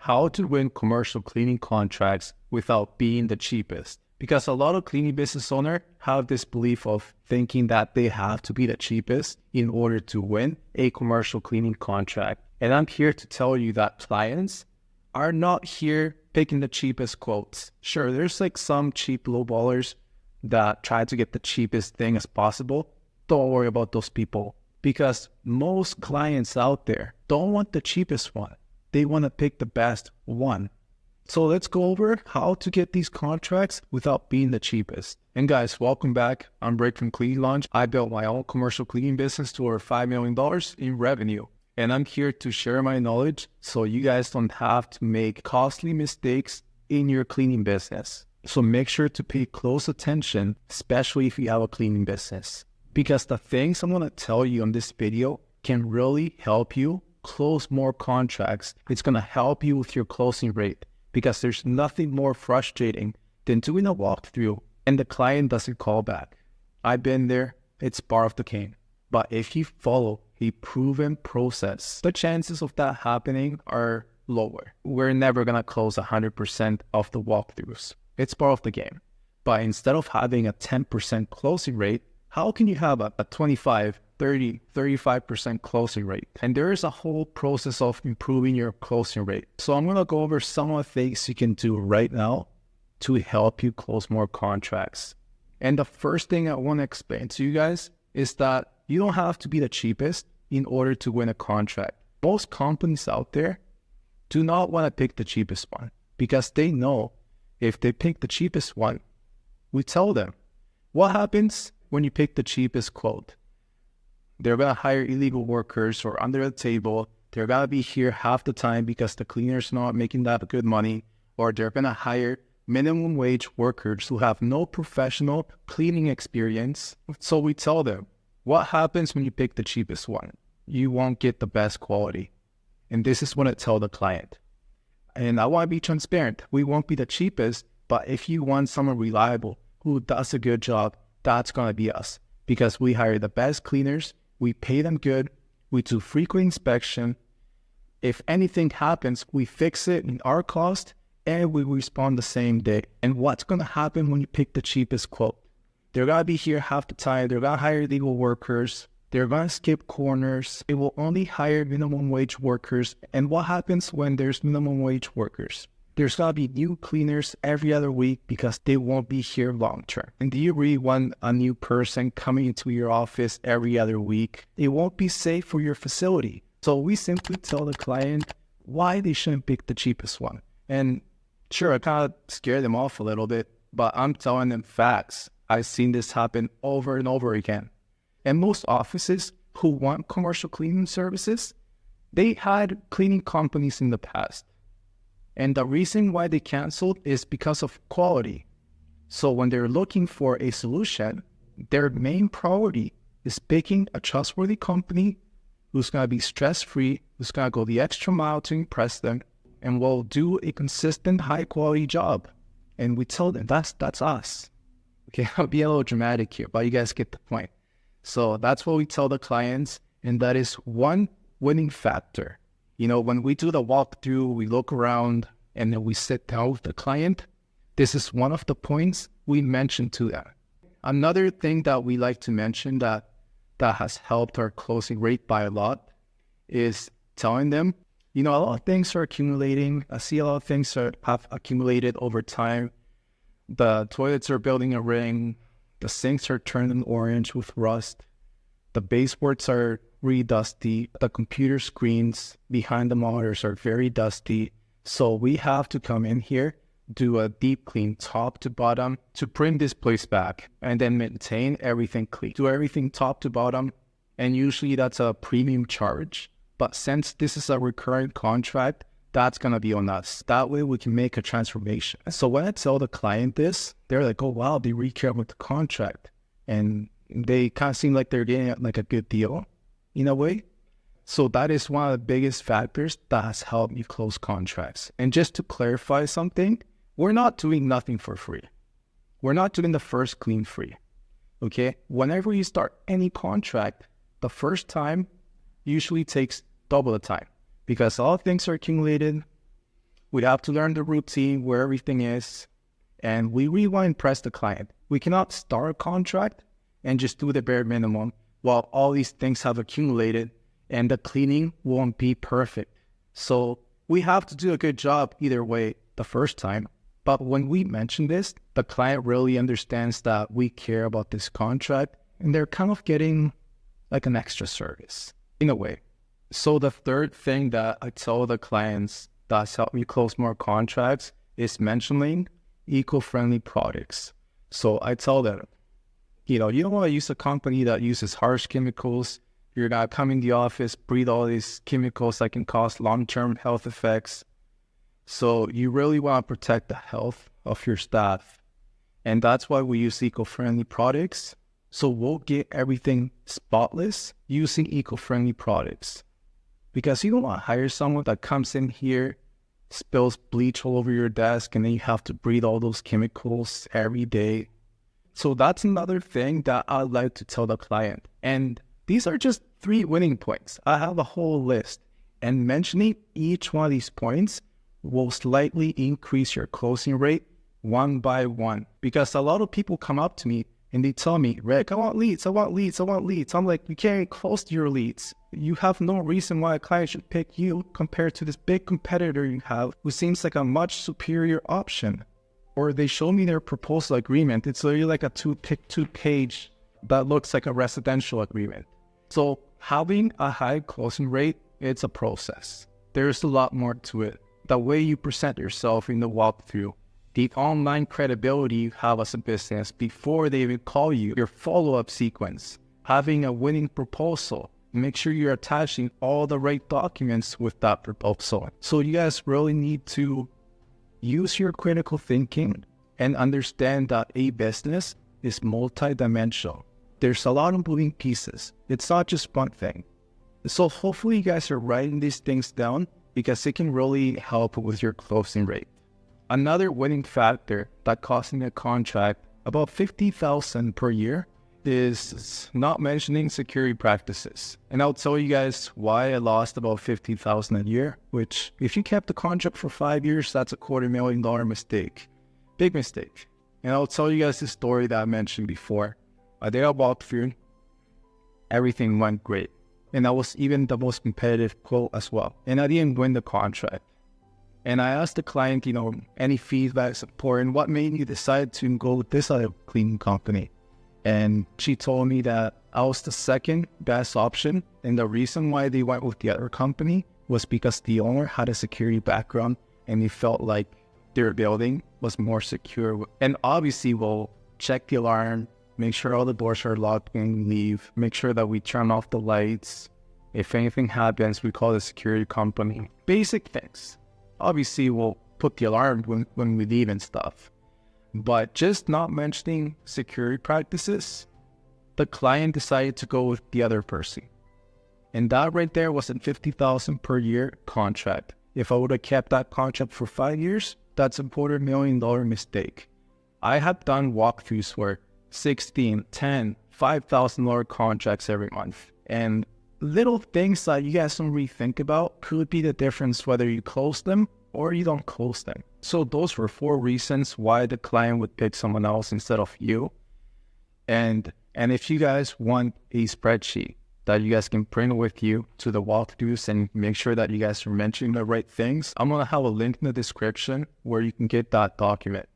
how to win commercial cleaning contracts without being the cheapest. Because a lot of cleaning business owners have this belief of thinking that they have to be the cheapest in order to win a commercial cleaning contract. And I'm here to tell you that clients are not here picking the cheapest quotes. Sure, there's like some cheap lowballers that try to get the cheapest thing as possible. Don't worry about those people, because most clients out there don't want the cheapest one. They want to pick the best one. So let's go over how to get these contracts without being the cheapest. And guys, welcome back. I'm Rick from Cleaning Launch. I built my own commercial cleaning business to over $5 million in revenue. And I'm here to share my knowledge so you guys don't have to make costly mistakes in your cleaning business. So make sure to pay close attention, especially if you have a cleaning business, because the things I'm going to tell you on this video can really help you close more contracts. It's going to help you with your closing rate, because there's nothing more frustrating than doing a walkthrough and the client doesn't call back. I've been there. It's part of the game. But if you follow a proven process, the chances of that happening are lower. We're never going to close 100% of the walkthroughs. It's part of the game. But instead of having a 10% closing rate, how can you have a 25, 30, 35% closing rate? And there is a whole process of improving your closing rate. So I'm going to go over some of the things you can do right now to help you close more contracts. And the first thing I want to explain to you guys is that you don't have to be the cheapest in order to win a contract. Most companies out there do not want to pick the cheapest one, because they know if they pick the cheapest one, we tell them what happens when you pick the cheapest quote. They're going to hire illegal workers or under the table. They're going to be here half the time because the cleaner's not making that good money, or they're going to hire minimum wage workers who have no professional cleaning experience. So we tell them, what happens when you pick the cheapest one? You won't get the best quality. And this is what I tell the client. And I want to be transparent. We won't be the cheapest, but if you want someone reliable who does a good job, that's going to be us, because we hire the best cleaners. We pay them good. We do frequent inspection. If anything happens, we fix it in our cost and we respond the same day. And what's going to happen when you pick the cheapest quote? They're going to be here half the time. They're going to hire illegal workers. They're going to skip corners. They will only hire minimum wage workers. And what happens when there's minimum wage workers? There's going to be new cleaners every other week because they won't be here long term. And do you really want a new person coming into your office every other week? It won't be safe for your facility. So we simply tell the client why they shouldn't pick the cheapest one. And sure, I kind of scare them off a little bit, but I'm telling them facts. I've seen this happen over and over again. And most offices who want commercial cleaning services, they had cleaning companies in the past. And the reason why they canceled is because of quality. So when they're looking for a solution, their main priority is picking a trustworthy company who's going to be stress-free, who's going to go the extra mile to impress them, and will do a consistent, high-quality job. And we tell them, that's us. Okay, I'll be a little dramatic here, but you guys get the point. So that's what we tell the clients, and that is one winning factor. You know, when we do the walkthrough, we look around, and then we sit down with the client. This is one of the points we mention to them. Another thing that we like to mention that has helped our closing rate by a lot is telling them, you know, a lot of things are accumulating. I see a lot of things have accumulated over time. The toilets are building a ring. The sinks are turning orange with rust. The baseboards are really dusty. The computer screens behind the monitors are very dusty. So we have to come in here, do a deep clean top to bottom to bring this place back, and then maintain everything clean. Do everything top to bottom, and usually that's a premium charge. But since this is a recurring contract, that's going to be on us. That way we can make a transformation. So when I tell the client this, they're like, oh, wow, they really care about the contract. And they kind of seem like they're getting like a good deal in a way. So that is one of the biggest factors that has helped me close contracts. And just to clarify something, we're not doing nothing for free. We're not doing the first clean free. Okay? Whenever you start any contract, the first time usually takes double the time, because all things are accumulated. We have to learn the routine where everything is, and we really want to impress the client. We cannot start a contract and just do the bare minimum while all these things have accumulated and the cleaning won't be perfect. So we have to do a good job either way the first time. But when we mention this, the client really understands that we care about this contract and they're kind of getting like an extra service in a way. So the third thing that I tell the clients that's helped me close more contracts is mentioning eco-friendly products. So I tell them, you don't want to use a company that uses harsh chemicals. You're not coming to the office, breathe all these chemicals that can cause long-term health effects. So you really want to protect the health of your staff. And that's why we use eco-friendly products. So we'll get everything spotless using eco-friendly products. Because you don't want to hire someone that comes in here, spills bleach all over your desk, and then you have to breathe all those chemicals every day. So that's another thing that I like to tell the client. And these are just 3 winning points. I have a whole list. And mentioning each one of these points will slightly increase your closing rate one by one. Because a lot of people come up to me and they tell me, Rick, I want leads. I'm like, you can't close your leads. You have no reason why a client should pick you compared to this big competitor you have who seems like a much superior option. Or they show me their proposal agreement. It's literally like a two-page that looks like a residential agreement. So having a high closing rate, it's a process. There's a lot more to it. The way you present yourself in the walkthrough, the online credibility you have as a business before they even call you, your follow-up sequence, having a winning proposal. Make sure you're attaching all the right documents with that proposal. So you guys really need to use your critical thinking and understand that a business is multi-dimensional. There's a lot of moving pieces. It's not just one thing. So hopefully you guys are writing these things down because it can really help with your closing rate. Another winning factor that costs me a contract about $50,000 per year is not mentioning security practices. And I'll tell you guys why I lost about $50,000 a year, which if you kept the contract for 5 years, that's a $250,000 mistake. Big mistake. And I'll tell you guys the story that I mentioned before. I did a walkthrough. Everything went great. And that was even the most competitive quote as well. And I didn't win the contract. And I asked the client, any feedback, support, and what made you decide to go with this other cleaning company? And she told me that I was the second best option. And the reason why they went with the other company was because the owner had a security background and he felt like their building was more secure. And obviously we'll check the alarm, make sure all the doors are locked when we leave, make sure that we turn off the lights. If anything happens, we call the security company. Basic things. Obviously we'll put the alarm when we leave and stuff. But just not mentioning security practices, the client decided to go with the other person. And that right there was a $50,000 per year contract. If I would have kept that contract for 5 years, that's a $250,000 mistake. I have done walkthroughs where $16,000, $10,000, $5,000 contracts every month. And little things that you guys don't really think about could be the difference whether you close them or you don't close them. So those were 4 reasons why the client would pick someone else instead of you. And if you guys want a spreadsheet that you guys can print with you to the walkthroughs and make sure that you guys are mentioning the right things, I'm going to have a link in the description where you can get that document.